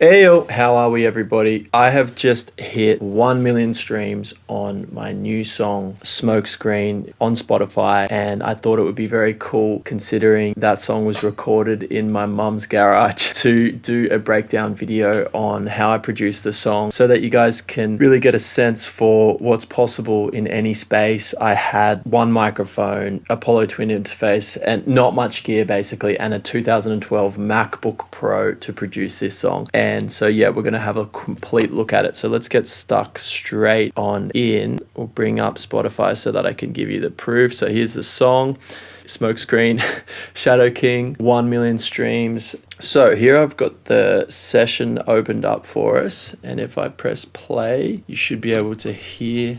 Heyo, how are we everybody? I have just hit 1 million streams on my new song Smokescreen on Spotify, and I thought it would be very cool considering that song was recorded in my mum's garage to do a breakdown video on how I produced the song so that you guys can really get a sense for what's possible in any space. I had one microphone, Apollo Twin interface, and not much gear basically, and a 2012 MacBook Pro to produce this song. And so yeah, we're going to have a complete look at it. So let's get stuck straight on in. We'll bring up Spotify so that I can give you the proof. So here's the song, Smokescreen, Shadow King, 1 million streams. So here I've got the session opened up for us. And if I press play, you should be able to hear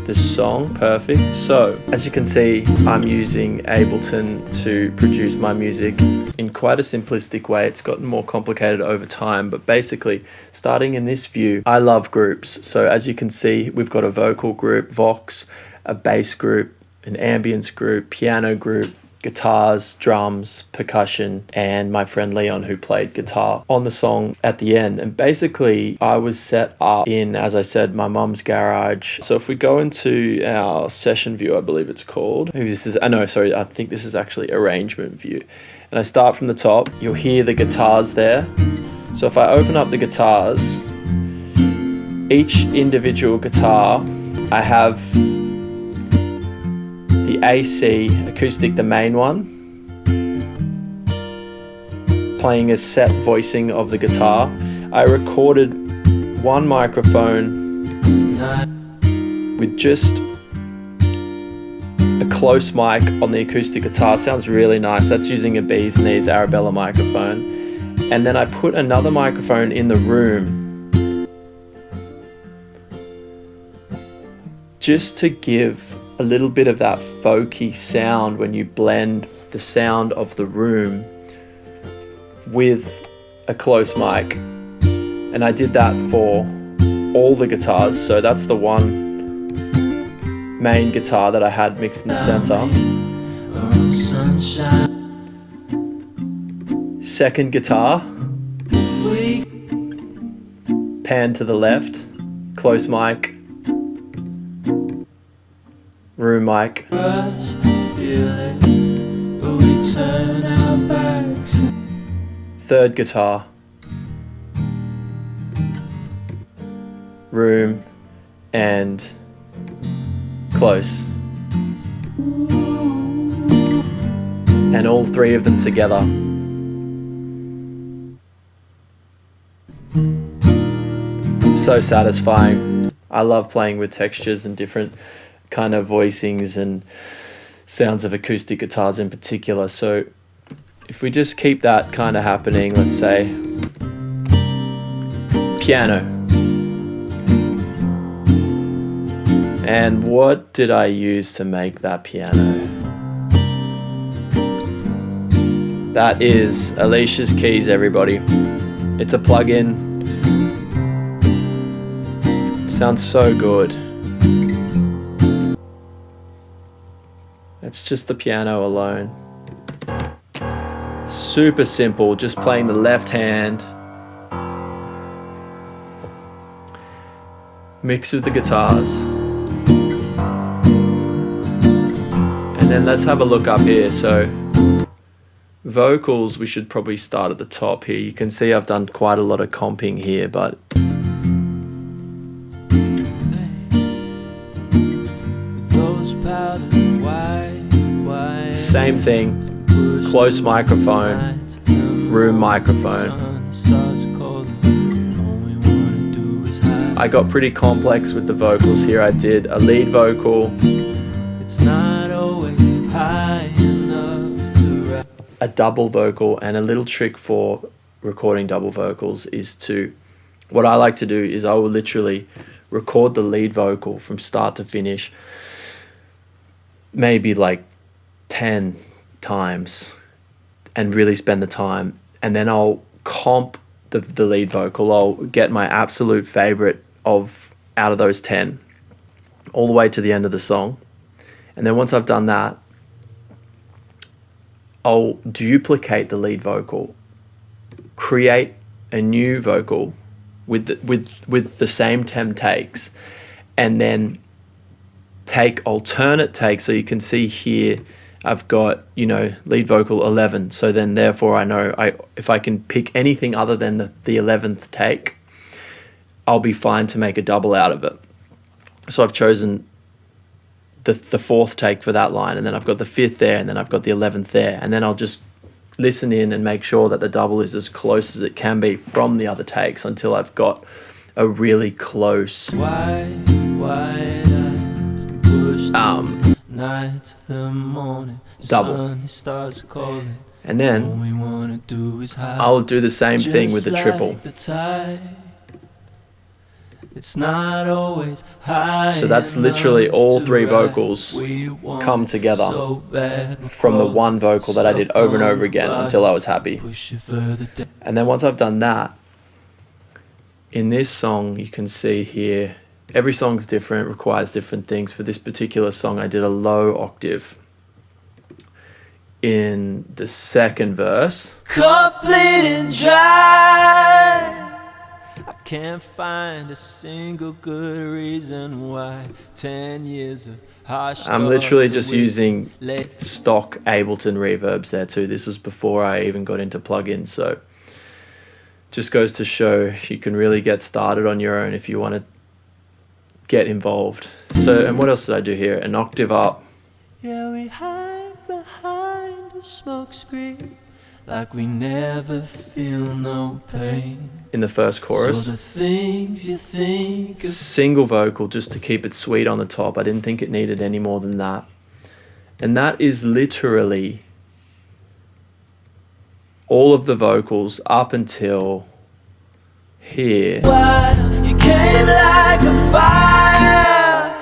this song. Perfect. So as you can see, I'm using Ableton to produce my music in quite a simplistic way. It's gotten more complicated over time, but basically starting in this view, I love groups. So as you can see, we've got a vocal group, Vox, a bass group, an ambience group, piano group, guitars, drums, percussion, and my friend Leon who played guitar on the song at the end. And basically I was set up in, as I said, my mum's garage. So if we go into our session view, I believe it's called, maybe this is, I think this is actually arrangement view. And I start from the top, you'll hear the guitars there. So if I open up the guitars, each individual guitar, I have the AC acoustic, the main one, playing a set voicing of the guitar. I recorded one microphone with just a close mic on the acoustic guitar. Sounds really nice. That's using a Bee's Knees Arabella microphone. And then I put another microphone in the room just to give a little bit of that folky sound when you blend the sound of the room with a close mic. And I did that for all the guitars. So that's the one main guitar that I had mixed in the center. Second guitar, pan to the left, close mic, room mic. Third guitar, room and close. And all three of them together. So satisfying. I love playing with textures and different kind of voicings and sounds of acoustic guitars in particular. So if we just keep that kind of happening, let's say piano. And what did I use to make that piano? That is Alicia's Keys, everybody. It's a plugin. Sounds so good. It's just the piano alone. Super simple, just playing the left hand. Mix with the guitars. And then let's have a look up here. So vocals, we should probably start at the top here. You can see I've done quite a lot of comping here, but same thing, close microphone, room microphone. I got pretty complex with the vocals here. I did a lead vocal, a double vocal, and a little trick for recording double vocals is what I like to do is I will literally record the lead vocal from start to finish, maybe like 10 times, and really spend the time, and then I'll comp the lead vocal. I'll get my absolute favorite out of those 10 all the way to the end of the song, and then once I've done that, I'll duplicate the lead vocal create a new vocal with the same 10 takes, and then take alternate takes. So you can see here I've got, lead vocal 11. So then therefore I know if I can pick anything other than the 11th take, I'll be fine to make a double out of it. So I've chosen the 4th take for that line, and then I've got the 5th there, and then I've got the 11th there, and then I'll just listen in and make sure that the double is as close as it can be from the other takes until I've got a really close double. And then I'll do the same thing with the triple. It's not always high. So that's literally all 3 vocals come together from the one vocal that I did over and over again until I was happy. And then once I've done that, in this song you can see here, every song's different, requires different things. For this particular song I did a low octave in the 2nd verse. Cup bleeding dry. I can't find a single good reason why 10 years of harsh. I'm literally just using stock Ableton reverbs there too. This was before I even got into plugins, so just goes to show you can really get started on your own if you want to get involved. So, and what else did I do here? An octave up. Yeah, we hide behind a smokescreen like we never feel no pain. In the first chorus. So the things you think of. Single vocal just to keep it sweet on the top. I didn't think it needed any more than that. And that is literally all of the vocals up until here. You came like a fire.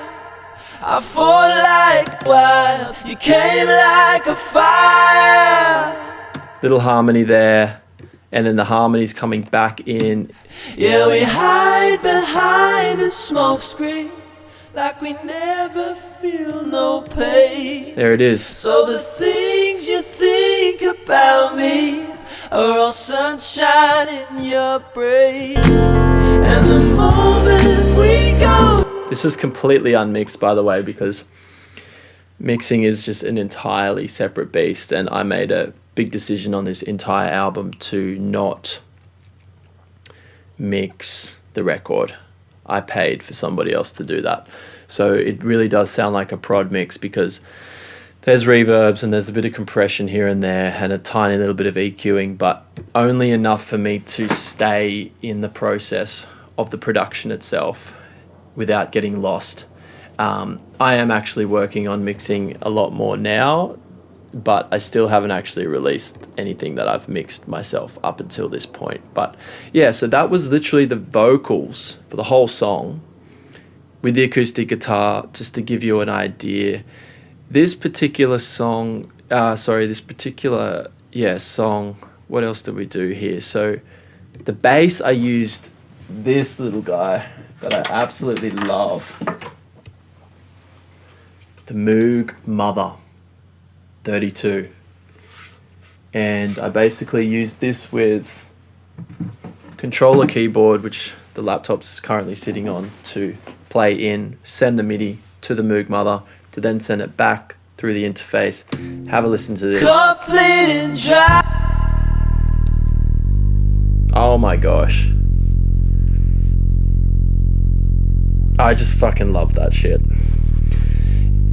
I fought like wild. You came like a fire. Little harmony there, and then the harmony's coming back in. Yeah, we hide behind a smokescreen like we never feel no pain. There it is. So the things you think about me are all sunshine in your brain. And the moment we go. This is completely unmixed, by the way, because mixing is just an entirely separate beast, and I made a big decision on this entire album to not mix the record. I paid for somebody else to do that. So it really does sound like a prod mix because there's reverbs and there's a bit of compression here and there and a tiny little bit of EQing, but only enough for me to stay in the process of the production itself without getting lost. I am actually working on mixing a lot more now, but I still haven't actually released anything that I've mixed myself up until this point. But yeah, so that was literally the vocals for the whole song with the acoustic guitar, just to give you an idea. This particular song, song, what else did we do here? So the bass, I used this little guy that I absolutely love. The Moog Mother 32. And I basically used this with controller keyboard, which the laptop's currently sitting on, to play in, send the MIDI to the Moog Mother, to then send it back through the interface. Have a listen to this. Oh my gosh. I just fucking love that shit.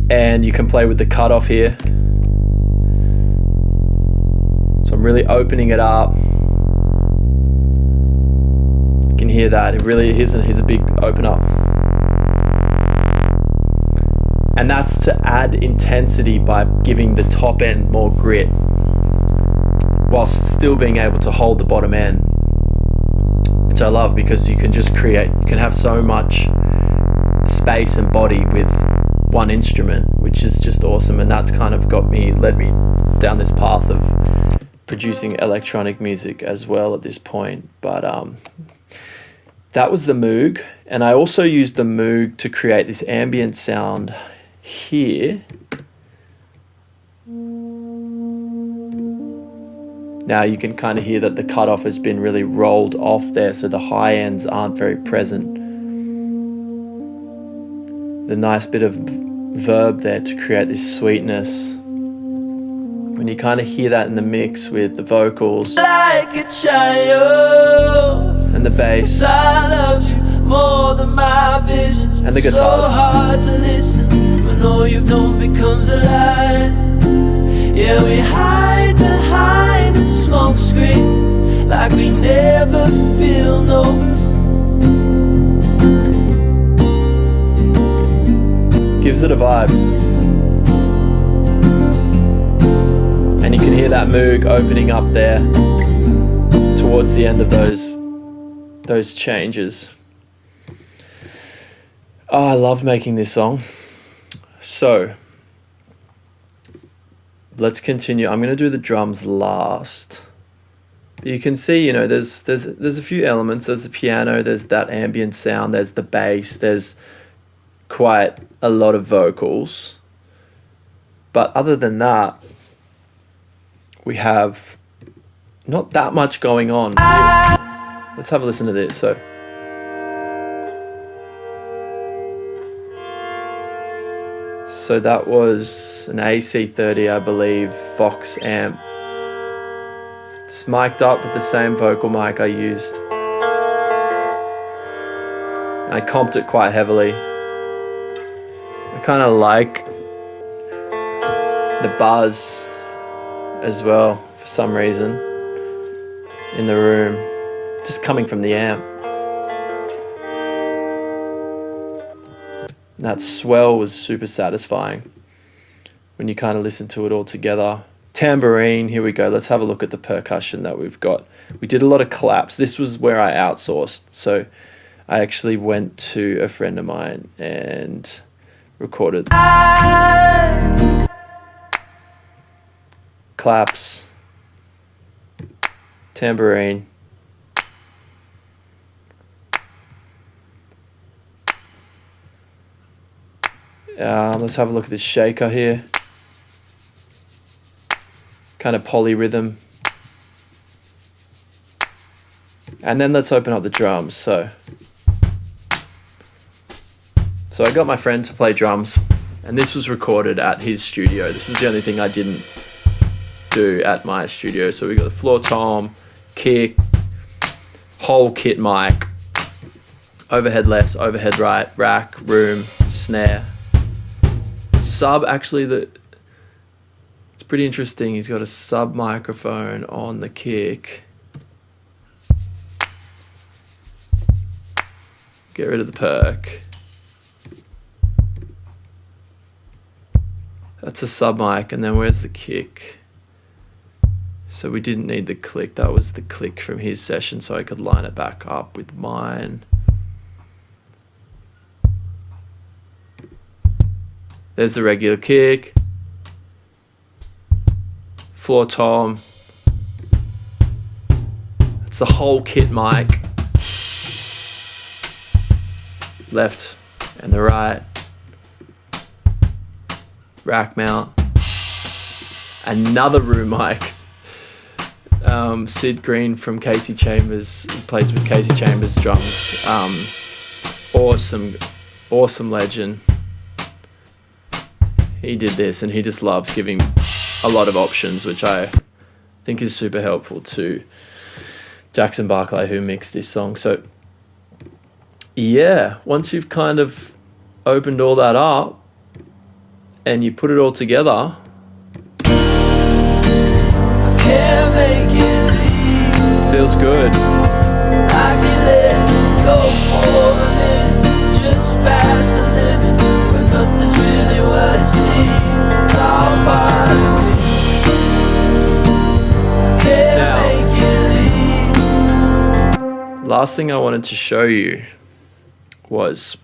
And you can play with the cutoff here. So I'm really opening it up. You can hear that. It really is. Here's a big open up. And that's to add intensity by giving the top end more grit whilst still being able to hold the bottom end, which I love because you can just create, you can have so much space and body with one instrument, which is just awesome. And that's kind of led me down this path of producing electronic music as well at this point. But that was the Moog, and I also used the Moog to create this ambient sound here. Now you can kind of hear that the cutoff has been really rolled off there, so the high ends aren't very present. The nice bit of verb there to create this sweetness. When you kind of hear that in the mix with the vocals like a child, and the bass, 'cause I loved you more than my visions, and the so guitars. hard to listen when all you've known becomes a lie. Yeah, we hide behind the smoke screen like we never feel no. Gives it a vibe. And you can hear that Moog opening up there towards the end of those changes. Oh, I love making this song. So let's continue. I'm going to do the drums last. You can see, there's a few elements. There's the piano, there's that ambient sound, there's the bass, there's quite a lot of vocals. But other than that, we have not that much going on. Let's have a listen to this. So that was an AC30, I believe, Vox amp. Just mic'd up with the same vocal mic I used. I comped it quite heavily. I kind of like the buzz as well, for some reason, in the room, just coming from the amp. That swell was super satisfying when you kind of listen to it all together. Tambourine, here we go. Let's have a look at the percussion that we've got. We did a lot of claps. This was where I outsourced. So I actually went to a friend of mine and recorded claps, tambourine, let's have a look at this shaker here, kind of polyrhythm, and then let's open up the drums. So I got my friend to play drums, and this was recorded at his studio. This was the only thing I didn't do at my studio. So we got the floor tom, kick, whole kit mic, overhead left, overhead right, rack, room, snare, sub. Actually, it's pretty interesting. He's got a sub microphone on the kick. Get rid of the perk. That's a sub mic, and then where's the kick? So we didn't need the click. That was the click from his session, so I could line it back up with mine. There's the regular kick. Floor tom. It's the whole kit mic. Left and the right. Rack mount. Another room mic. Sid Green from Casey Chambers, he plays with Casey Chambers drums. Awesome legend. He did this, and he just loves giving a lot of options, which I think is super helpful to Jackson Barclay, who mixed this song. So yeah, once you've kind of opened all that up and you put it all together, Can't make it leave. feels good. I can let it go for a minute, just past the limit, but nothing's really what it seems. It's all part of me. Can't make it leave. Last thing I wanted to show you was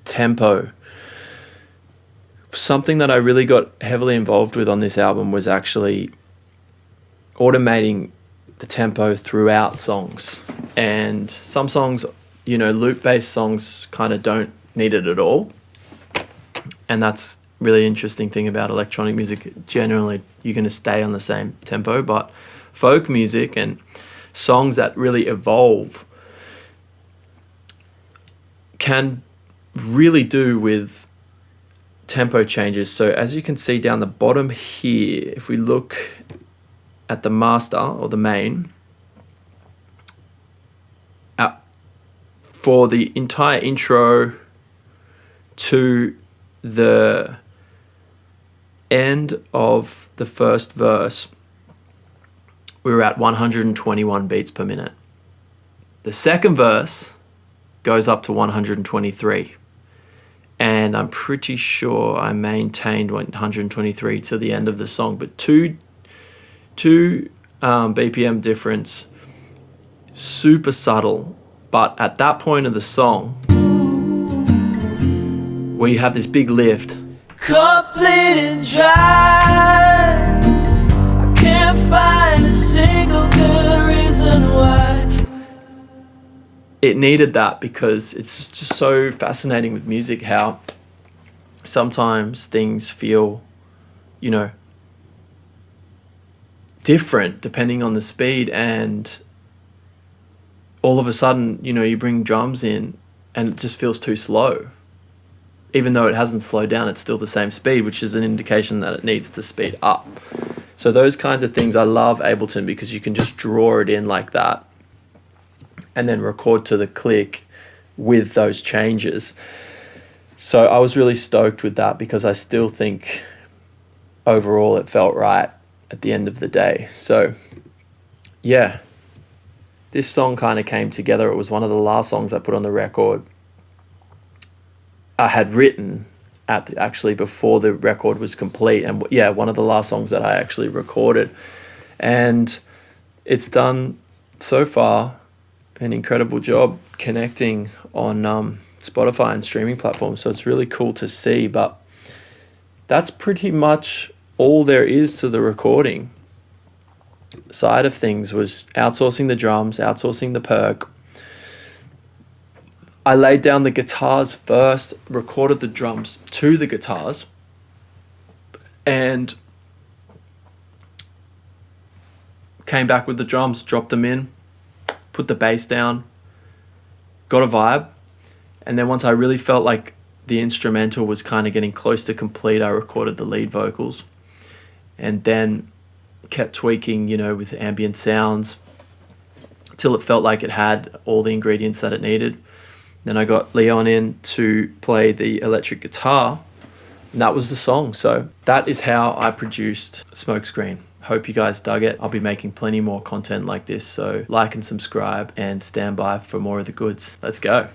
tempo. Something that I really got heavily involved with on this album was actually automating the tempo throughout songs. And some songs, loop-based songs kind of don't need it at all. And that's really interesting thing about electronic music. Generally, you're going to stay on the same tempo, but folk music and songs that really evolve can really do with tempo changes. So as you can see down the bottom here, if we look at the master or the main, for the entire intro to the end of the first verse, we were at 121 beats per minute. The second verse goes up to 123. And I'm pretty sure I maintained 123 to the end of the song. But two BPM difference, super subtle. But at that point of the song, where you have this big lift, cup bleeding dry, I can't find a single good reason why. it needed that, because it's just so fascinating with music how sometimes things feel, you know, different depending on the speed, and all of a sudden, you know, you bring drums in and it just feels too slow. Even though it hasn't slowed down, it's still the same speed, which is an indication that it needs to speed up. So those kinds of things, I love Ableton because you can just draw it in like that and then record to the click with those changes. So I was really stoked with that because I still think overall it felt right at the end of the day. So yeah, this song kind of came together. It was one of the last songs I put on the record. I had written actually before the record was complete, and yeah, one of the last songs that I actually recorded, and it's done so far an incredible job connecting on Spotify and streaming platforms. So it's really cool to see. But that's pretty much all there is to the recording side of things. Was outsourcing the drums, outsourcing the perc. I laid down the guitars first, recorded the drums to the guitars, and came back with the drums, dropped them in, put the bass down, got a vibe. And then once I really felt like the instrumental was kind of getting close to complete, I recorded the lead vocals and then kept tweaking, you know, with ambient sounds till it felt like it had all the ingredients that it needed. Then I got Leon in to play the electric guitar, and that was the song. So that is how I produced Smokescreen. Hope you guys dug it. I'll be making plenty more content like this, so like and subscribe and stand by for more of the goods. Let's go.